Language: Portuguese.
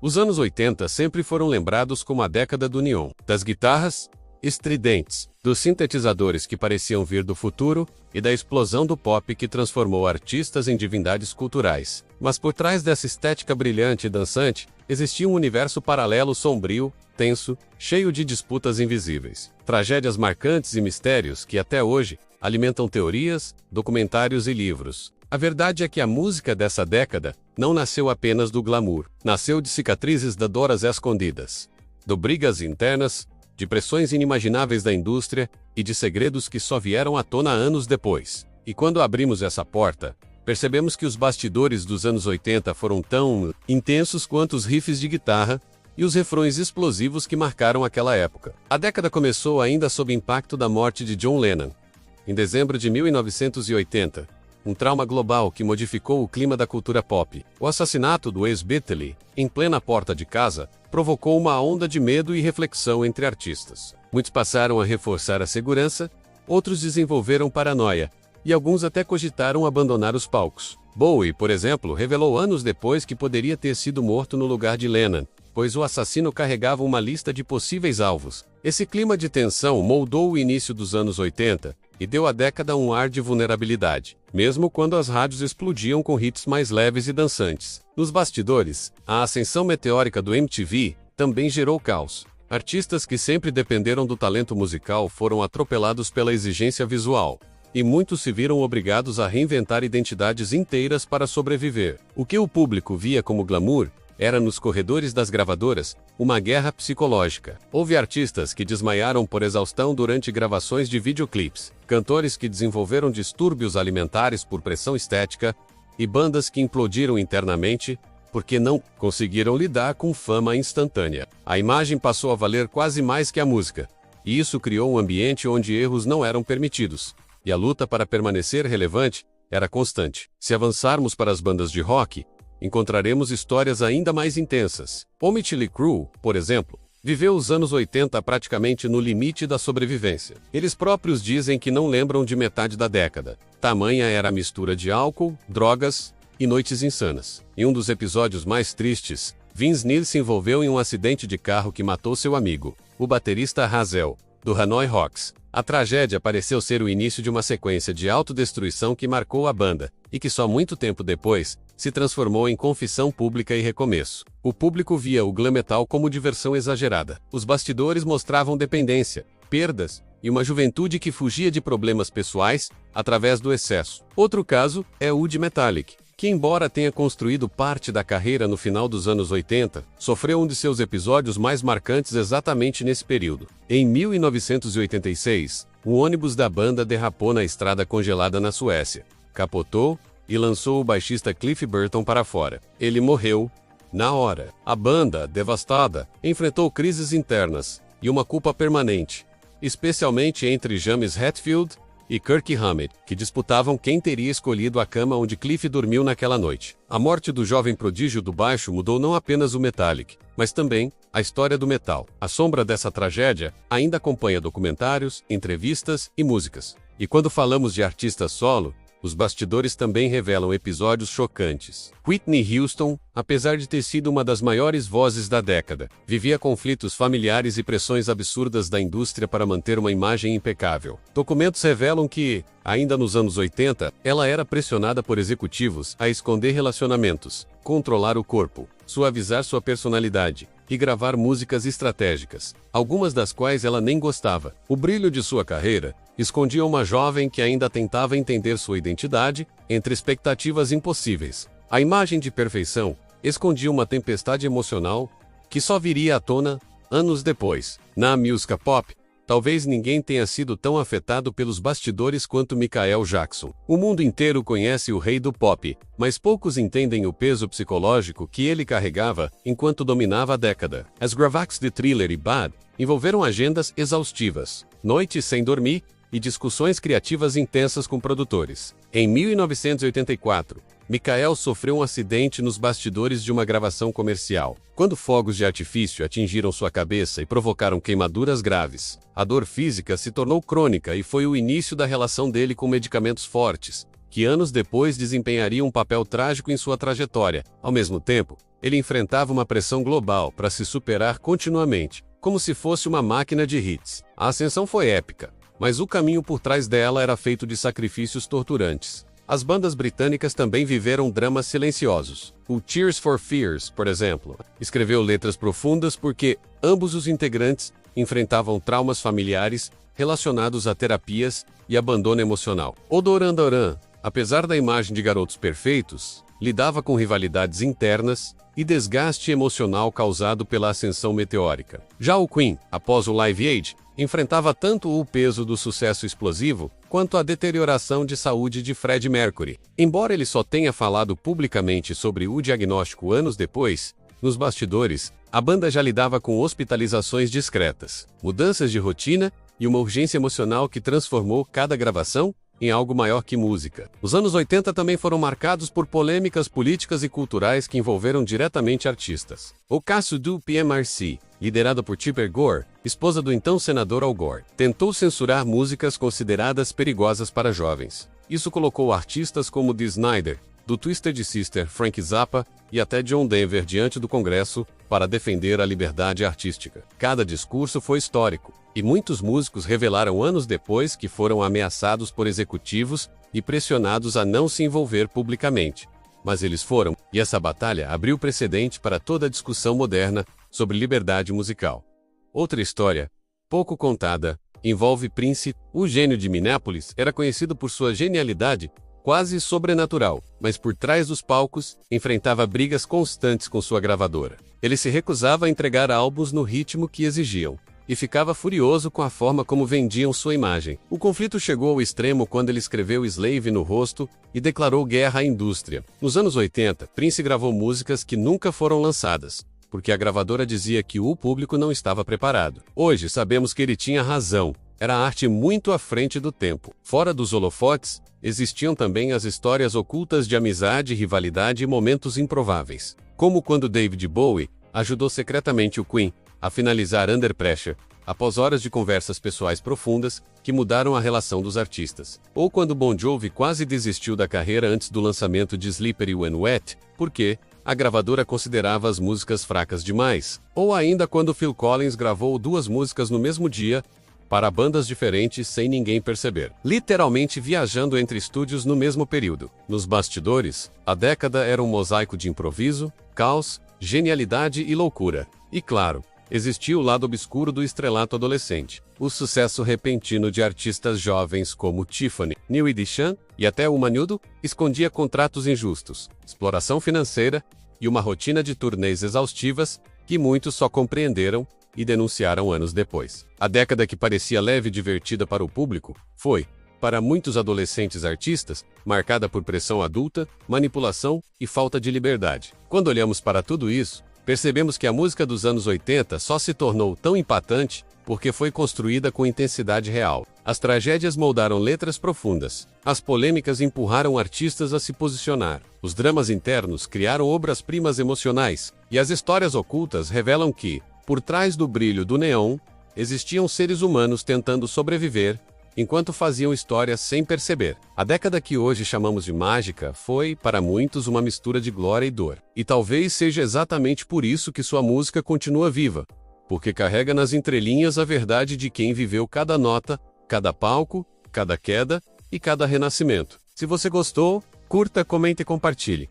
Os anos 80 sempre foram lembrados como a década do neon, das guitarras estridentes, dos sintetizadores que pareciam vir do futuro e da explosão do pop que transformou artistas em divindades culturais. Mas por trás dessa estética brilhante e dançante, existia um universo paralelo sombrio, tenso, cheio de disputas invisíveis, tragédias marcantes e mistérios que até hoje alimentam teorias, documentários e livros. A verdade é que a música dessa década não nasceu apenas do glamour, nasceu de cicatrizes de dores escondidas, de brigas internas, de pressões inimagináveis da indústria e de segredos que só vieram à tona anos depois. E quando abrimos essa porta, percebemos que os bastidores dos anos 80 foram tão intensos quanto os riffs de guitarra e os refrões explosivos que marcaram aquela época. A década começou ainda sob o impacto da morte de John Lennon, em dezembro de 1980, um trauma global que modificou o clima da cultura pop. O assassinato do ex-Beatle, em plena porta de casa, provocou uma onda de medo e reflexão entre artistas. Muitos passaram a reforçar a segurança, outros desenvolveram paranoia, e alguns até cogitaram abandonar os palcos. Bowie, por exemplo, revelou anos depois que poderia ter sido morto no lugar de Lennon, pois o assassino carregava uma lista de possíveis alvos. Esse clima de tensão moldou o início dos anos 80 e deu à década um ar de vulnerabilidade, mesmo quando as rádios explodiam com hits mais leves e dançantes. Nos bastidores, a ascensão meteórica do MTV também gerou caos. Artistas que sempre dependeram do talento musical foram atropelados pela exigência visual, e muitos se viram obrigados a reinventar identidades inteiras para sobreviver. O que o público via como glamour era nos corredores das gravadoras uma guerra psicológica. Houve artistas que desmaiaram por exaustão durante gravações de videoclipes, cantores que desenvolveram distúrbios alimentares por pressão estética e bandas que implodiram internamente porque não conseguiram lidar com fama instantânea. A imagem passou a valer quase mais que a música, e isso criou um ambiente onde erros não eram permitidos, e a luta para permanecer relevante era constante. Se avançarmos para as bandas de rock, encontraremos histórias ainda mais intensas. O Mötley Crüe, por exemplo, viveu os anos 80 praticamente no limite da sobrevivência. Eles próprios dizem que não lembram de metade da década. Tamanha era a mistura de álcool, drogas e noites insanas. Em um dos episódios mais tristes, Vince Neil se envolveu em um acidente de carro que matou seu amigo, o baterista Hazel, do Hanoi Rocks. A tragédia pareceu ser o início de uma sequência de autodestruição que marcou a banda, e que só muito tempo depois se transformou em confissão pública e recomeço. O público via o glam metal como diversão exagerada. Os bastidores mostravam dependência, perdas e uma juventude que fugia de problemas pessoais através do excesso. Outro caso é o de Metallica, que embora tenha construído parte da carreira no final dos anos 80, sofreu um de seus episódios mais marcantes exatamente nesse período. Em 1986, o ônibus da banda derrapou na estrada congelada na Suécia, capotou e lançou o baixista Cliff Burton para fora. Ele morreu na hora. A banda, devastada, enfrentou crises internas e uma culpa permanente, especialmente entre James Hetfield e Kirk Hammett, que disputavam quem teria escolhido a cama onde Cliff dormiu naquela noite. A morte do jovem prodígio do baixo mudou não apenas o Metallica, mas também a história do metal. A sombra dessa tragédia ainda acompanha documentários, entrevistas e músicas. E quando falamos de artista solo, os bastidores também revelam episódios chocantes. Whitney Houston, apesar de ter sido uma das maiores vozes da década, vivia conflitos familiares e pressões absurdas da indústria para manter uma imagem impecável. Documentos revelam que, ainda nos anos 80, ela era pressionada por executivos a esconder relacionamentos, controlar o corpo, suavizar sua personalidade e gravar músicas estratégicas, algumas das quais ela nem gostava. O brilho de sua carreira escondia uma jovem que ainda tentava entender sua identidade entre expectativas impossíveis. A imagem de perfeição escondia uma tempestade emocional que só viria à tona anos depois. Na música pop, talvez ninguém tenha sido tão afetado pelos bastidores quanto Michael Jackson. O mundo inteiro conhece o rei do pop, mas poucos entendem o peso psicológico que ele carregava enquanto dominava a década. As gravatas de Thriller e Bad envolveram agendas exaustivas, noites sem dormir e discussões criativas intensas com produtores. Em 1984, Michael sofreu um acidente nos bastidores de uma gravação comercial, quando fogos de artifício atingiram sua cabeça e provocaram queimaduras graves. A dor física se tornou crônica e foi o início da relação dele com medicamentos fortes, que anos depois desempenharia um papel trágico em sua trajetória. Ao mesmo tempo, ele enfrentava uma pressão global para se superar continuamente, como se fosse uma máquina de hits. A ascensão foi épica, mas o caminho por trás dela era feito de sacrifícios torturantes. As bandas britânicas também viveram dramas silenciosos. O Tears for Fears, por exemplo, escreveu letras profundas porque ambos os integrantes enfrentavam traumas familiares relacionados a terapias e abandono emocional. O Duran Duran, apesar da imagem de garotos perfeitos, lidava com rivalidades internas e desgaste emocional causado pela ascensão meteórica. Já o Queen, após o Live Aid, enfrentava tanto o peso do sucesso explosivo quanto a deterioração de saúde de Freddie Mercury. Embora ele só tenha falado publicamente sobre o diagnóstico anos depois, nos bastidores, a banda já lidava com hospitalizações discretas, mudanças de rotina e uma urgência emocional que transformou cada gravação em algo maior que música. Os anos 80 também foram marcados por polêmicas políticas e culturais que envolveram diretamente artistas. O caso do PMRC, liderado por Tipper Gore, esposa do então senador Al Gore, tentou censurar músicas consideradas perigosas para jovens. Isso colocou artistas como Dee Snider, do Twisted Sister, Frank Zappa e até John Denver diante do Congresso para defender a liberdade artística. Cada discurso foi histórico, e muitos músicos revelaram anos depois que foram ameaçados por executivos e pressionados a não se envolver publicamente. Mas eles foram, e essa batalha abriu precedente para toda a discussão moderna sobre liberdade musical. Outra história, pouco contada, envolve Prince. O gênio de Minneapolis era conhecido por sua genialidade quase sobrenatural, mas por trás dos palcos, enfrentava brigas constantes com sua gravadora. Ele se recusava a entregar álbuns no ritmo que exigiam, e ficava furioso com a forma como vendiam sua imagem. O conflito chegou ao extremo quando ele escreveu Slave no rosto e declarou guerra à indústria. Nos anos 80, Prince gravou músicas que nunca foram lançadas, porque a gravadora dizia que o público não estava preparado. Hoje sabemos que ele tinha razão. Era arte muito à frente do tempo. Fora dos holofotes, existiam também as histórias ocultas de amizade, rivalidade e momentos improváveis. Como quando David Bowie ajudou secretamente o Queen a finalizar Under Pressure, após horas de conversas pessoais profundas que mudaram a relação dos artistas. Ou quando Bon Jovi quase desistiu da carreira antes do lançamento de Slippery When Wet, porque a gravadora considerava as músicas fracas demais. Ou ainda quando Phil Collins gravou 2 músicas no mesmo dia, para bandas diferentes sem ninguém perceber, literalmente viajando entre estúdios no mesmo período. Nos bastidores, a década era um mosaico de improviso, caos, genialidade e loucura. E claro, existia o lado obscuro do estrelato adolescente, o sucesso repentino de artistas jovens como Tiffany, New Edition e até o Menudo escondia contratos injustos, exploração financeira e uma rotina de turnês exaustivas que muitos só compreenderam e denunciaram anos depois. A década que parecia leve e divertida para o público foi, para muitos adolescentes artistas, marcada por pressão adulta, manipulação e falta de liberdade. Quando olhamos para tudo isso, percebemos que a música dos anos 80 só se tornou tão impactante porque foi construída com intensidade real. As tragédias moldaram letras profundas. As polêmicas empurraram artistas a se posicionar. Os dramas internos criaram obras-primas emocionais. E as histórias ocultas revelam que, por trás do brilho do neon, existiam seres humanos tentando sobreviver, enquanto faziam histórias sem perceber. A década que hoje chamamos de mágica foi, para muitos, uma mistura de glória e dor. E talvez seja exatamente por isso que sua música continua viva, porque carrega nas entrelinhas a verdade de quem viveu cada nota, cada palco, cada queda e cada renascimento. Se você gostou, curta, comente e compartilhe.